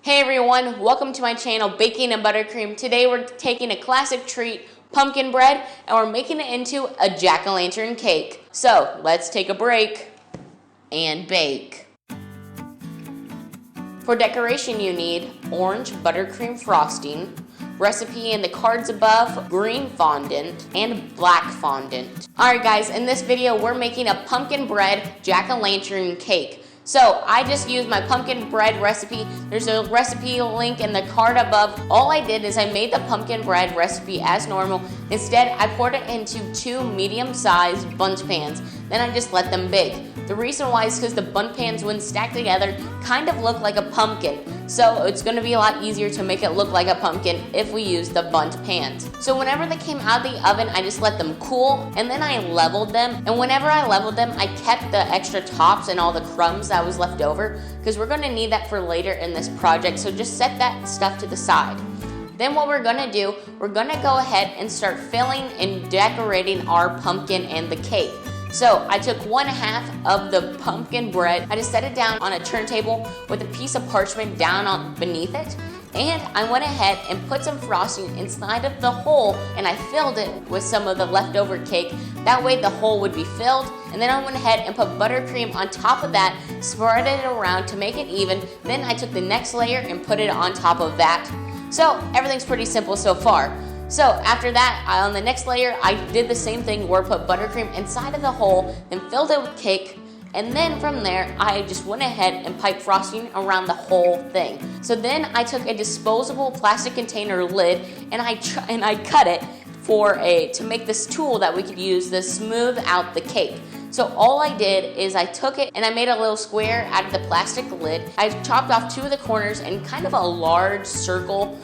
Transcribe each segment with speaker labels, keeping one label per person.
Speaker 1: Hey everyone, welcome to my channel, Baking and Buttercream. Today we're taking a classic treat, pumpkin bread, and we're making it into a jack-o'-lantern cake. So let's take a break and bake. For decoration you need orange buttercream frosting, recipe in the cards above, green fondant, and black fondant. Alright guys, in this video we're making a pumpkin bread jack-o'-lantern cake. So I just used my pumpkin bread recipe. There's a recipe link in the card above. All I did is I made the pumpkin bread recipe as normal. Instead, I poured it into 2 medium-sized bundt pans. Then I just let them bake. The reason why is because the bundt pans, when stacked together, kind of look like a pumpkin. So it's going to be a lot easier to make it look like a pumpkin if we use the bundt pans. So whenever they came out of the oven, I just let them cool, and then I leveled them. And whenever I leveled them, I kept the extra tops and all the crumbs that was left over, because we're going to need that for later in this project. So just set that stuff to the side. Then what we're gonna do, we're gonna go ahead and start filling and decorating our pumpkin and the cake. So I took 1/2 of the pumpkin bread, I just set it down on a turntable with a piece of parchment down beneath it, and I went ahead and put some frosting inside of the hole, and I filled it with some of the leftover cake. That way the hole would be filled, and then I went ahead and put buttercream on top of that, spread it around to make it even. Then I took the next layer and put it on top of that. So everything's pretty simple so far. So after that, on the next layer, I did the same thing where I put buttercream inside of the hole, then filled it with cake, and then from there, I just went ahead and piped frosting around the whole thing. So then I took a disposable plastic container lid, and I cut it to make this tool that we could use to smooth out the cake. So all I did is I took it and I made a little square out of the plastic lid. I chopped off 2 of the corners and kind of a large circle,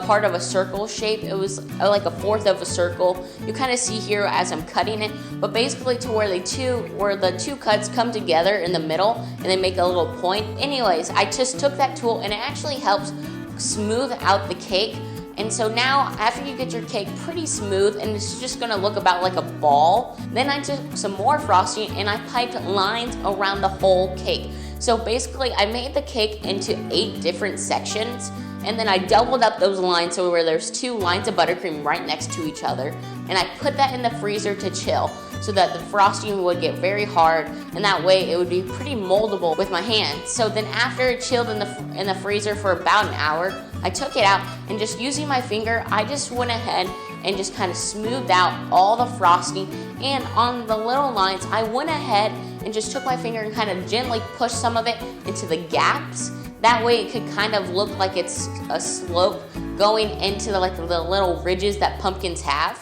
Speaker 1: part of a circle shape. It was like a 1/4 of a circle. You kind of see here as I'm cutting it, but basically to where the two cuts come together in the middle and they make a little point. Anyways, I just took that tool and it actually helps smooth out the cake. And so now, after you get your cake pretty smooth and it's just gonna look about like a ball, then I took some more frosting and I piped lines around the whole cake. So basically, I made the cake into 8 different sections, and then I doubled up those lines so where there's 2 lines of buttercream right next to each other, and I put that in the freezer to chill so that the frosting would get very hard, and that way it would be pretty moldable with my hands. So then after it chilled in the freezer for about an hour, I took it out, and just using my finger, I just went ahead and just kind of smoothed out all the frosting, and on the little lines, I went ahead and just took my finger and kind of gently pushed some of it into the gaps. That way it could kind of look like it's a slope going into the little ridges that pumpkins have.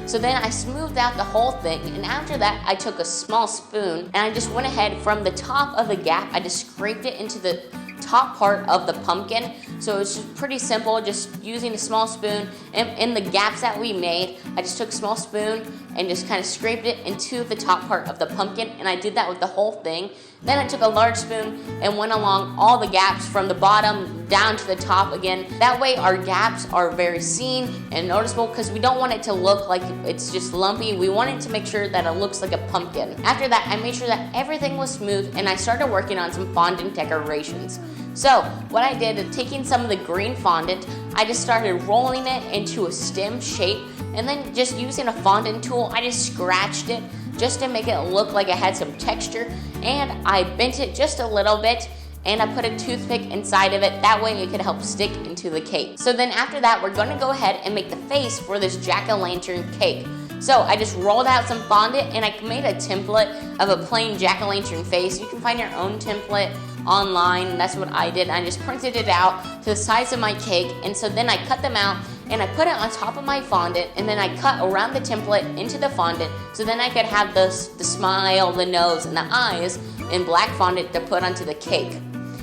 Speaker 1: So then I smoothed out the whole thing, and after that I took a small spoon and I just went ahead from the top of the gap, I just scraped it into the top part of the pumpkin. So it's just pretty simple, just using a small spoon. And in the gaps that we made, I just took a small spoon and just kind of scraped it into the top part of the pumpkin, and I did that with the whole thing. Then I took a large spoon and went along all the gaps from the bottom down to the top again. That way our gaps are very seen and noticeable, because we don't want it to look like it's just lumpy. We want it to make sure that it looks like a pumpkin. After that, I made sure that everything was smooth, and I started working on some fondant decorations. So what I did is, taking some of the green fondant, I just started rolling it into a stem shape, and then just using a fondant tool, I just scratched it just to make it look like it had some texture, and I bent it just a little bit, and I put a toothpick inside of it. That way it could help stick into the cake. So then after that, we're gonna go ahead and make the face for this jack-o'-lantern cake. So I just rolled out some fondant and I made a template of a plain jack-o'-lantern face. You can find your own template online. That's what I did. I just printed it out to the size of my cake, and so then I cut them out and I put it on top of my fondant, and then I cut around the template into the fondant, so then I could have the smile, the nose, and the eyes in black fondant to put onto the cake.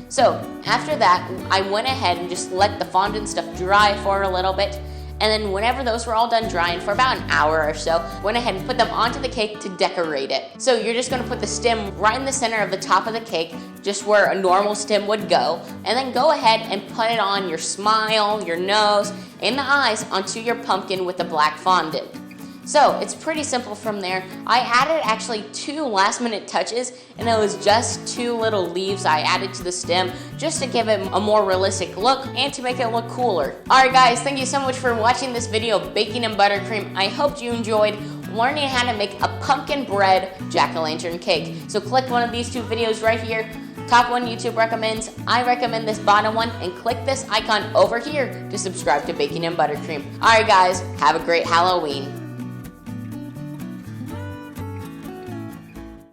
Speaker 1: So after that, I went ahead and just let the fondant stuff dry for a little bit. And then whenever those were all done drying for about an hour or so, went ahead and put them onto the cake to decorate it. So you're just gonna put the stem right in the center of the top of the cake, just where a normal stem would go, and then go ahead and put it on your smile, your nose, and the eyes onto your pumpkin with the black fondant. So it's pretty simple from there. I added actually 2 last minute touches, and it was just 2 little leaves I added to the stem just to give it a more realistic look and to make it look cooler. Alright guys, thank you so much for watching this video of baking in buttercream. I hope you enjoyed learning how to make a pumpkin bread jack-o'-lantern cake. So click one of these 2 videos right here. Top one YouTube recommends, I recommend this bottom one, and click this icon over here to subscribe to Baking in Buttercream. Alright guys, have a great Halloween.